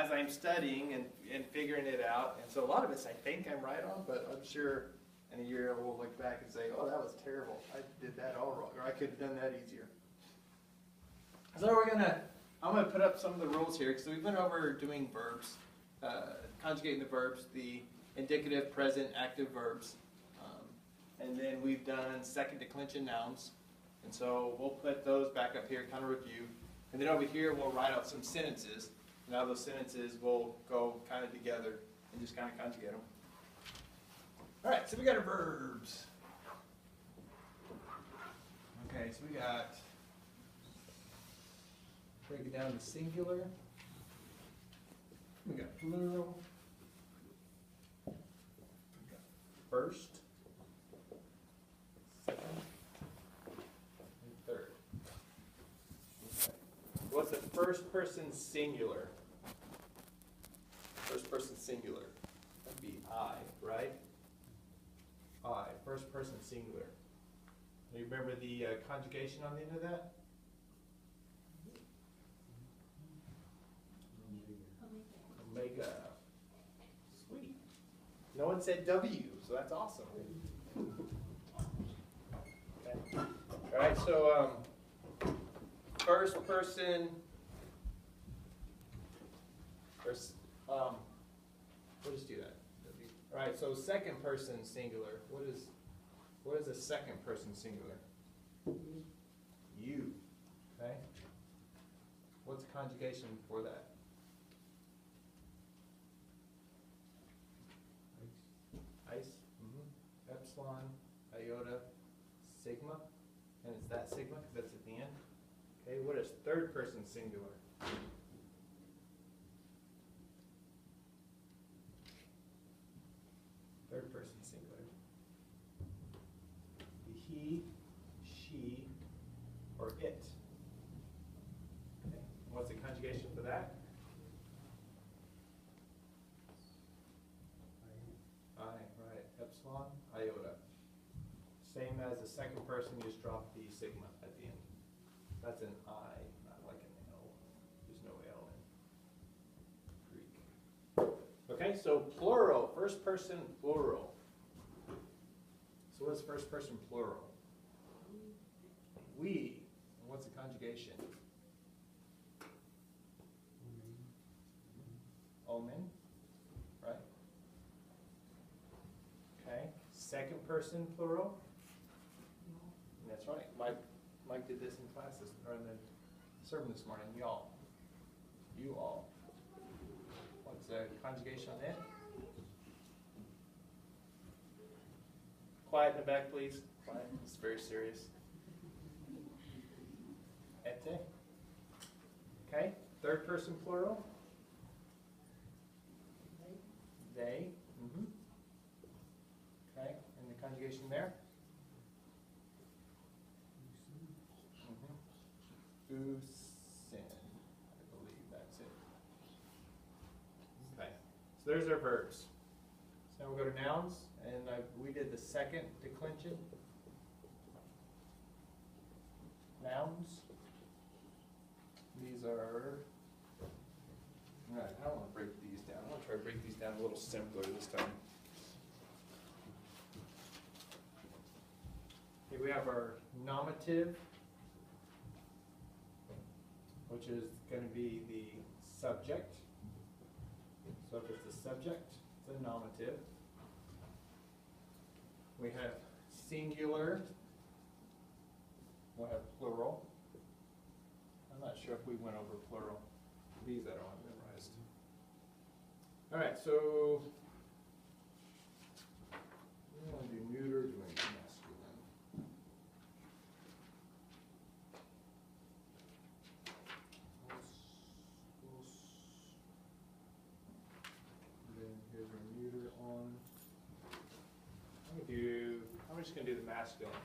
as I'm studying and figuring it out. And so a lot of this I think I'm right on, but I'm sure in a year we'll look back and say, oh, that was terrible. I did that all wrong, or I could have done that easier. So I'm going to put up some of the rules here, because we went over doing verbs, conjugating the verbs, the indicative, present, active verbs. And then we've done second declension nouns. And so we'll put those back up here, kind of review. And then over here we'll write out some sentences. Now those sentences will go kind of together and just kind of conjugate them. All right, so we got our verbs. Okay, so we got, break it down to singular. We got plural. We got first, second, and third. Okay. What's the first person singular? First person singular. That'd be I, right? I, first person singular. Do you remember the conjugation on the end of that? Omega. Sweet. No one said W, so that's awesome. Okay. All right, so first person, we'll just do that. All right, so second person singular. What is a second person singular? You. Okay. What's the conjugation for that? Ice. Mm-hmm. Epsilon, iota, sigma, and it's that sigma because that's at the end. Okay. What is third person singular? Third person singular. The he, she, or it. Okay. What's the conjugation for that? I, right. Epsilon, iota. Same as the second person, you just drop the sigma at the end. That's an I, not like an L. There's no L in Greek. Okay, so plural, first person plural. So what's first person plural? We. And what's the conjugation? Omen, right? Okay, second person plural. And that's right. Mike did this in class or in the sermon this morning. Y'all. You all. What's the conjugation on that? Quiet in the back, please. Quiet. It's very serious. Ete. Okay. Third person plural. They. Mm-hmm. Okay. And the conjugation there? Mm-hmm. Usin. I believe that's it. Okay. So there's our verbs. So now we'll go to nouns, and we did the second declension. Nouns. These are, all right, I don't want to break these down. I'm going to try to break these down a little simpler this time. Okay, we have our nominative, which is going to be the subject. So if it's the subject, it's a nominative. We have singular. We'll have plural. I'm not sure if we went over plural. These I don't have memorized. All right, so we want to do neuter, do we want to do masculine? Then here's our neuter on. I'm just going to do the masculine.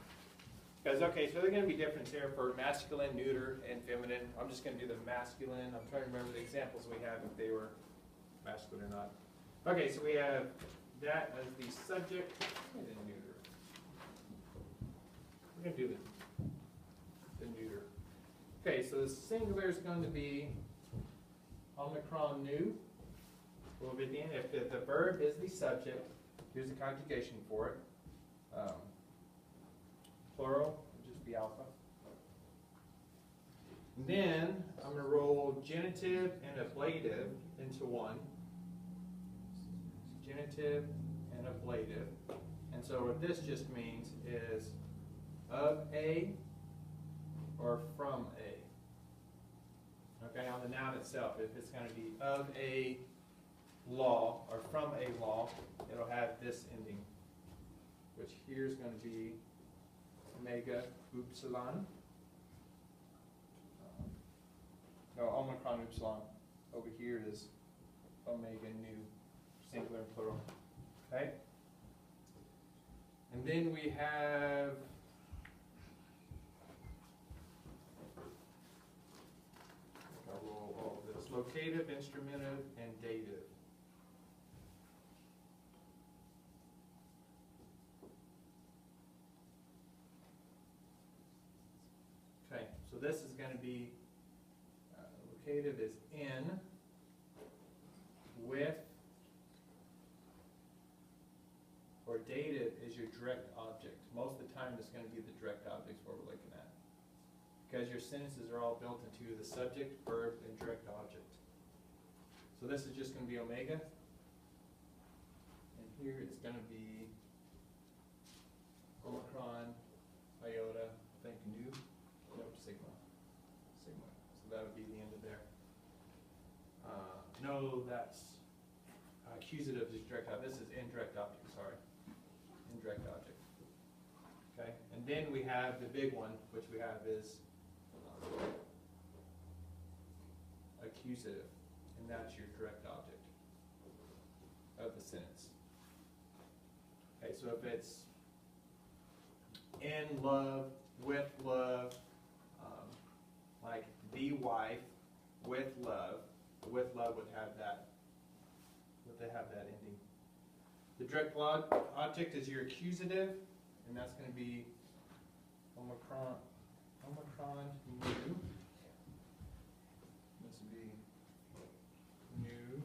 Because, okay, so there are going to be difference here for masculine, neuter, and feminine. I'm just going to do the masculine. I'm trying to remember the examples we have, if they were masculine or not. Okay, so we have that as the subject and then neuter. We're going to do the neuter. Okay, so the singular is going to be Omicron nu. will begin if the verb is the subject. Here's the conjugation for it. Plural would just be alpha. And then I'm going to roll genitive and ablative into one. Genitive and ablative. And so what this just means is of a or from a. Okay, on the noun itself, if it's going to be of a law or from a law, it'll have this ending, which here is going to be omega upsilon. No, omicron upsilon. Over here is omega nu, singular and plural. Okay? And then we have I'll roll all of this. Locative, instrumentive, and dative. Okay, so this is going to be locative is in, with, or dative is your direct object. Most of the time it's going to be the direct objects what we're looking at. Because your sentences are all built into the subject, verb, and direct object. So this is just going to be omega. And here it's going to be omicron, iota, I think nu, nope, sigma. Sigma. So that would be the end of there. No, that's accusative is direct object. This is indirect object, sorry. Indirect object. Okay, and then we have the big one, which we have is accusative, and that's your direct object of the sentence. Okay, so if it's in love, with love, like the wife, with love would have that. Would they have that ending? The direct object is your accusative, and that's going to be omicron nu. This would be nu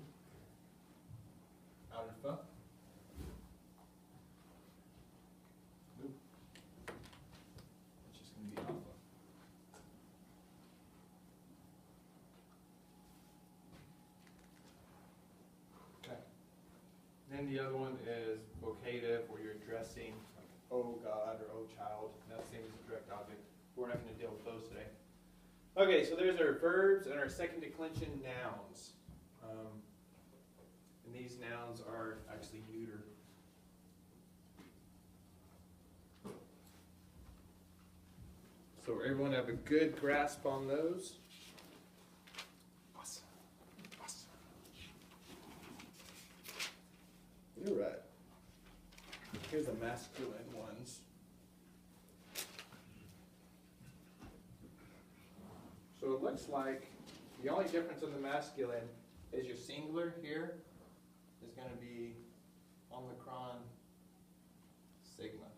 alpha. Oop. It's just going to be alpha. Okay. Then the other one is vocative, where you're addressing like, oh God or oh child. And that's the same as the direct object. We're not going to deal with those today. Okay, so there's our verbs and our second declension nouns. And these nouns are actually neuter. So everyone have a good grasp on those? Awesome. Awesome. You're right. Here's the masculine ones. So it looks like the only difference in the masculine is your singular here is going to be omicron sigma.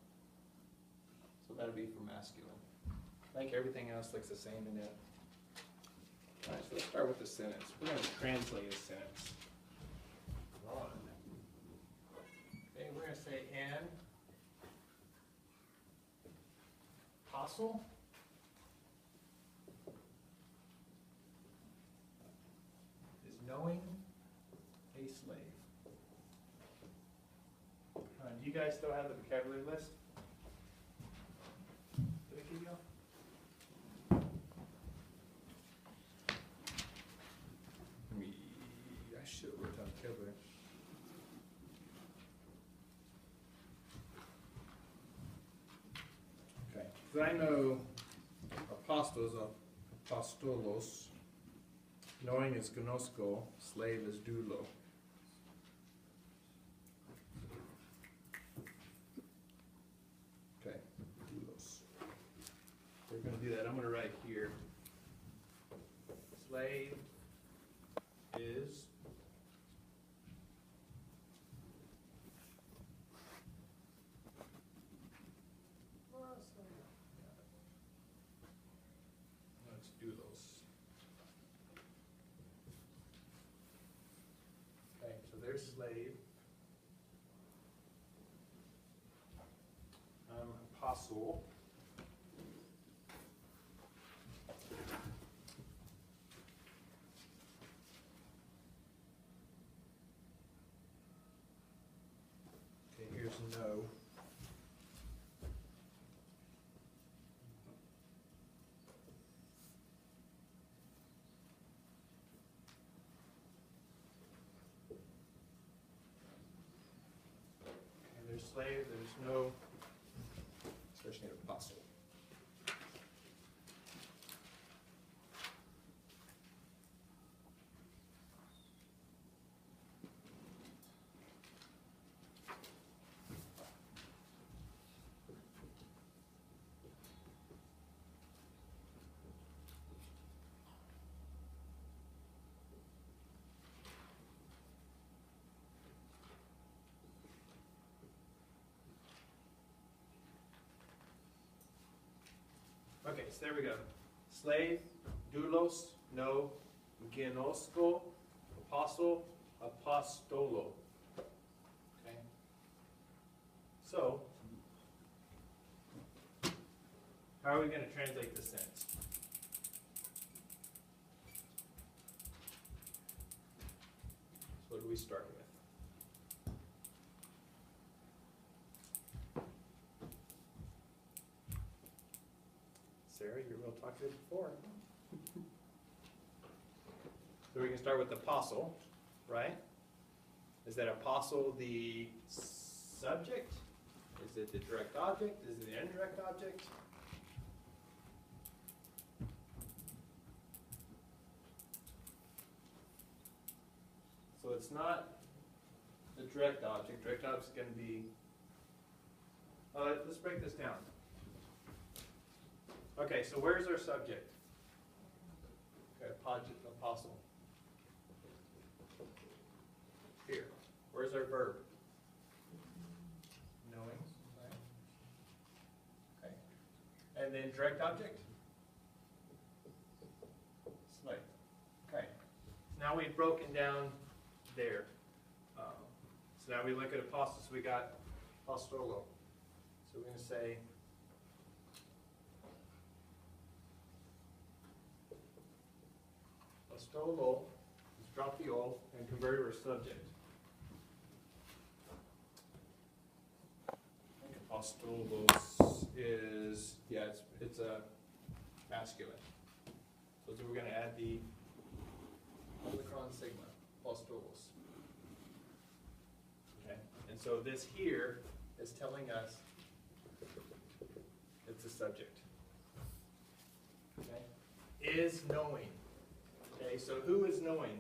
So that'll be for masculine. I think everything else looks the same in it. All right, so let's start with the sentence. We're going to translate a sentence. Run. Okay, we're going to say an apostle is knowing a slave. Do you guys still have the vocabulary list? Did I keep going? I should have wrote down vocabulary. Okay, because I know apostolos, knowing is gnosko, slave is doulo. Okay, doulos. We're going to do that. I'm going to write here. Slave is let's do those. Okay, so there's slave. Apostle. Okay, here's no. Okay, there's slave, there's no. First name apostle. Okay, so there we go. Slave, doulos, no, ginosko, apostle, apostolo. Okay. So, how are we going to translate this sentence? So what do we start with? Sarah, you're real talkative before. So we can start with apostle, right? Is that apostle the subject? Is it the direct object? Is it the indirect object? So it's not the direct object. Direct object is going to be, let's break this down. Okay, so where's our subject? Okay, apostle. Here. Where's our verb? Knowing. Okay. And then direct object? Slave. Okay. Now we've broken down there. So now we look at apostles. We got apostolo. So we're going to say apostolo. Let's drop the O and convert it to a subject. Apostolos is, yeah, it's a masculine. So we're going to add the omicron sigma, apostolos. Okay, and so this here is telling us it's a subject. Okay, is knowing. Okay, so who is knowing?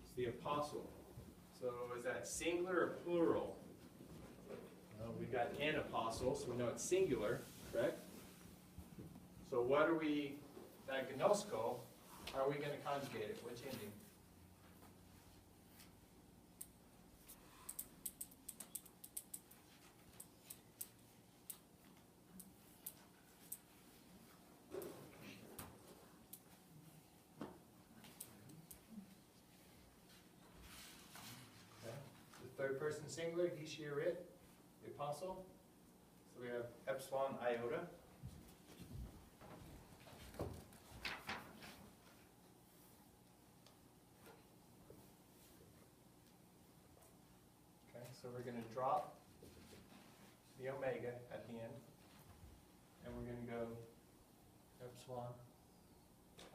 It's the apostle. So is that singular or plural? We've got an apostle, so we know it's singular, correct? So what are we, that gnosko, how are we going to conjugate it? Which ending? Okay. The third person singular, he, she, or it. The apostle. So we have epsilon iota. Okay, so we're going to drop the omega at the end, and we're going to go epsilon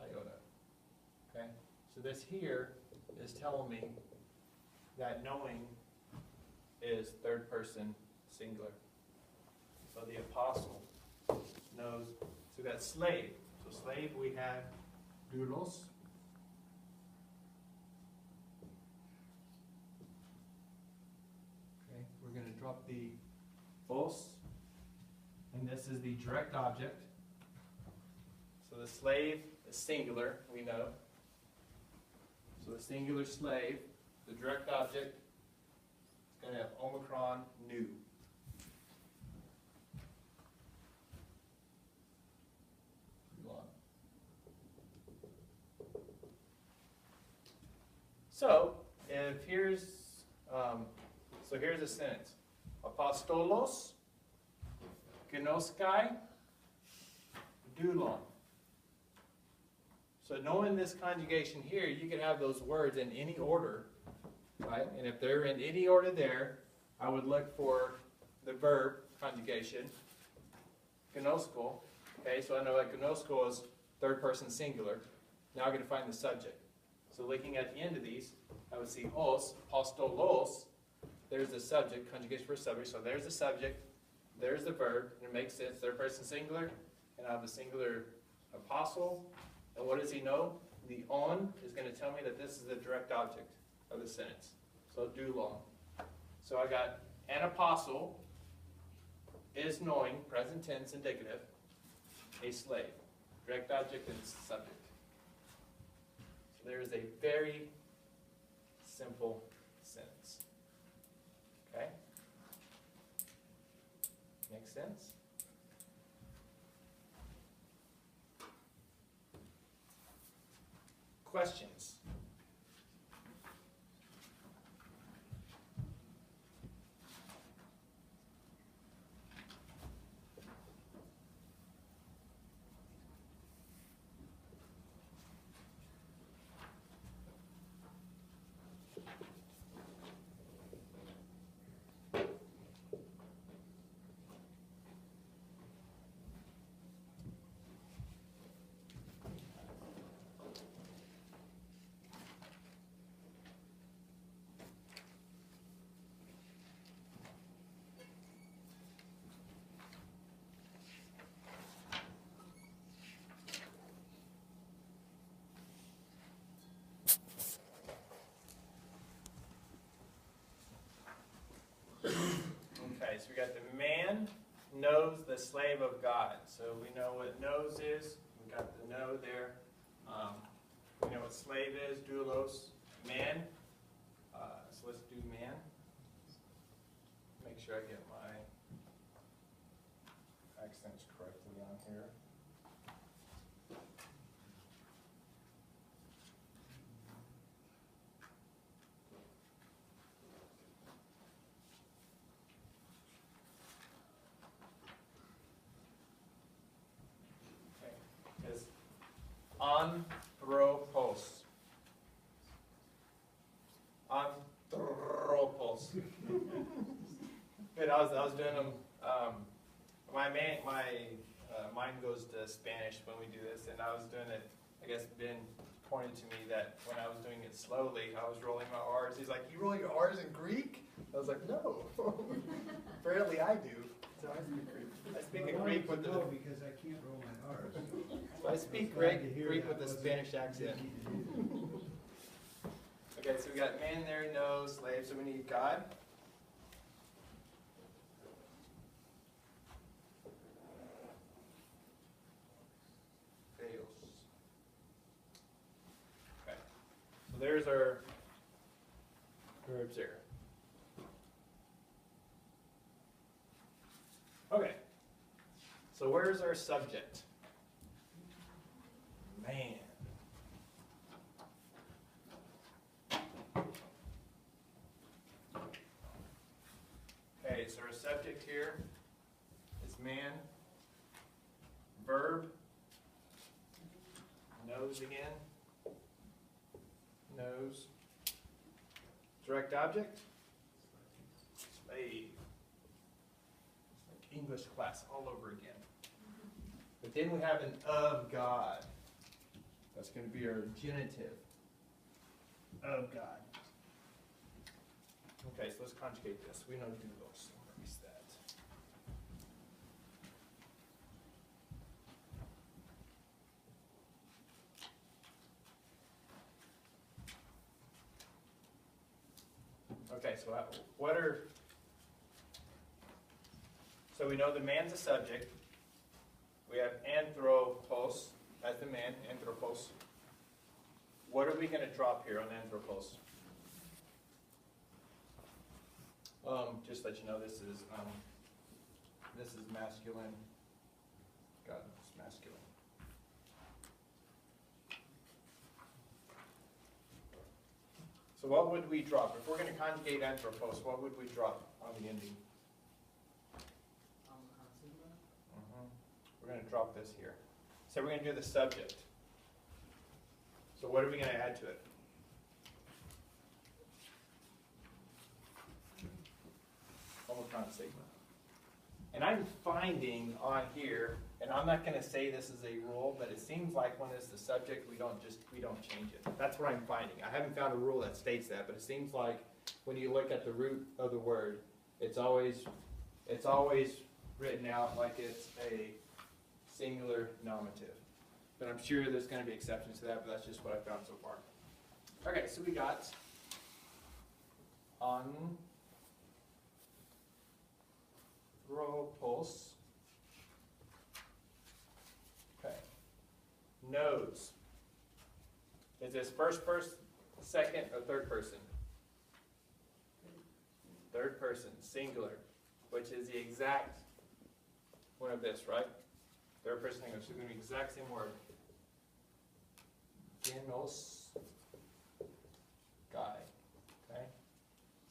iota. Okay, so this here is telling me that knowing is third person singular. So the apostle knows. So that's slave. So slave we have doulos. Okay, we're going to drop the os, and this is the direct object. So the slave is singular, we know. So the singular slave, the direct object, is going to have omicron nu. So, if if here's, so here's a sentence. Apostolos, gnoskai, doulon. So knowing this conjugation here, you could have those words in any order, right? And if they're in any order there, I would look for the verb conjugation, gnosko. Okay, so I know that gnosko is third person singular. Now I'm going to find the subject. So looking at the end of these, I would see os, apostolos. There's the subject, conjugation for subject. So there's the subject, there's the verb, and it makes sense. Third person singular, and I have a singular apostle. And what does he know? The on is going to tell me that this is the direct object of the sentence. So doulon. So I got an apostle is knowing, present tense, indicative, a slave. Direct object and subject. So there is a very simple sentence. Okay? Makes sense? Questions? Okay, so we got the man knows the slave of God. So we know what knows is. We got the know there. We know what slave is, doulos. Man. So let's do man. Make sure I get my accents correctly on here. Anthropos. Anthropos. Good. I was doing them. My mind goes to Spanish when we do this, and I was doing it. I guess Ben pointed to me that when I was doing it slowly, I was rolling my R's. He's like, "You roll your R's in Greek?" I was like, "No." Apparently, I do. So I speak Greek. I speak a Greek with the. Because I can't roll my R's. So I speak Greek with a Spanish accent. Okay, so we got man there, no, slave, so we need God. Theos. Okay, so there's our verbs there. Okay, so where's our subject? Man. Okay, so our subject here is man. Verb, knows again. Knows. Direct object, slave. Like English class all over again. But then we have an of God. That's going to be our genitive. Of God. Okay, so let's conjugate this. We know doulos, so erase that. Okay, so what are... So we know the man's a subject. We have anthropos, as the man, anthropos. What are we going to drop here on anthropos? Just let you know this is masculine. God, it's masculine. So what would we drop? If we're going to conjugate anthropos, what would we drop on the ending? We're going to drop this here. So we're going to do the subject. So what are we going to add to it? Omicron sigma. And I'm finding on here, and I'm not going to say this is a rule, but it seems like when it's the subject, we don't change it. That's what I'm finding. I haven't found a rule that states that, but it seems like when you look at the root of the word, it's always written out like it's a singular nominative. But I'm sure there's going to be exceptions to that, but that's just what I found so far. Okay, so we got anthropos. Okay. Knows. Is this first person, second, or third person? Third person, singular, which is the exact one of this, right? Third person English. So it's going to be the exact same word. Genos guy. Okay?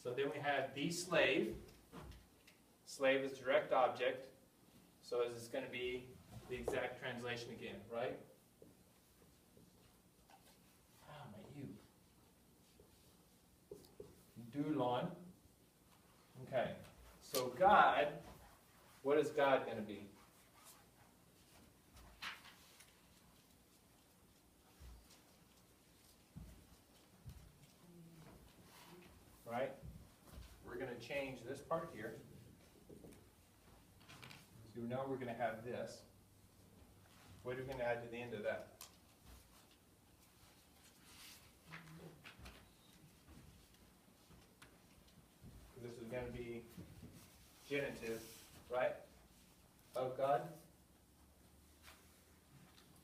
So then we have the slave. Slave is direct object. So is this going to be the exact translation again, right? Ah, my you. Dulon. Okay. So God, what is God going to be? Right? We're going to change this part here. So now we're going to have this. What are we going to add to the end of that? This is going to be genitive, right? Of God.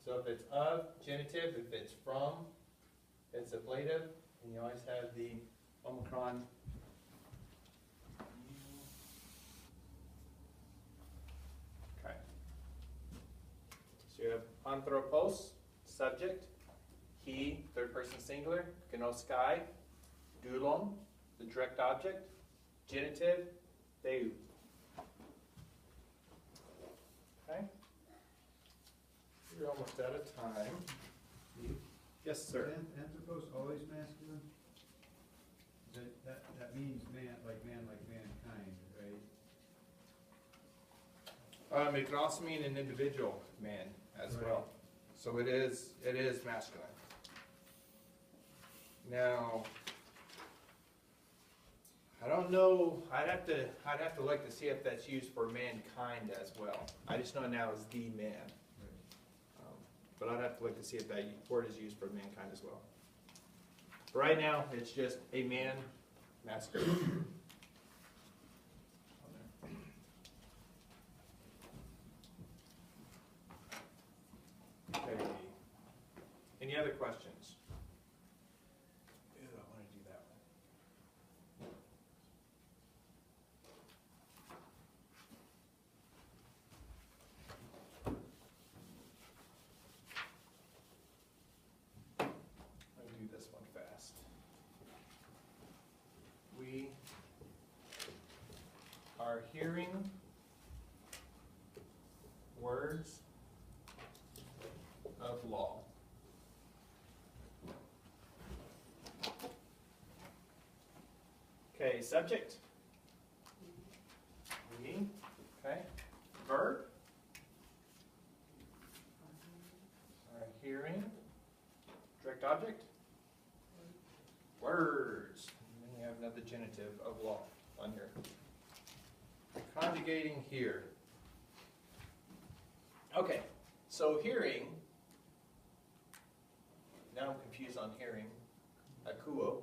So if it's of, genitive. If it's from, it's ablative. And you always have the Omicron. Okay. So you have anthropos, subject. He, third person singular. Gnoskai. Dulon, the direct object. Genitive. Theu. Okay. We're almost out of time. Yes, sir. Anthropos always masculine? That means man like mankind, right? It can also mean an individual man as well. So it is masculine. Now, I don't know. I'd have to look to see if that's used for mankind as well. I just know now it's the man. But I'd have to look to see if that word is used for mankind as well. Right now, it's just a man, masculine. Okay. Any other questions? Ew, I want to do that one. Let me do this one fast. We are hearing words of law. Okay, subject. We. Okay. Verb. Are hearing. Direct object. Words. And then you have another genitive of law on here. Conjugating here. Okay, so hearing. Now I'm confused on hearing. Akuo.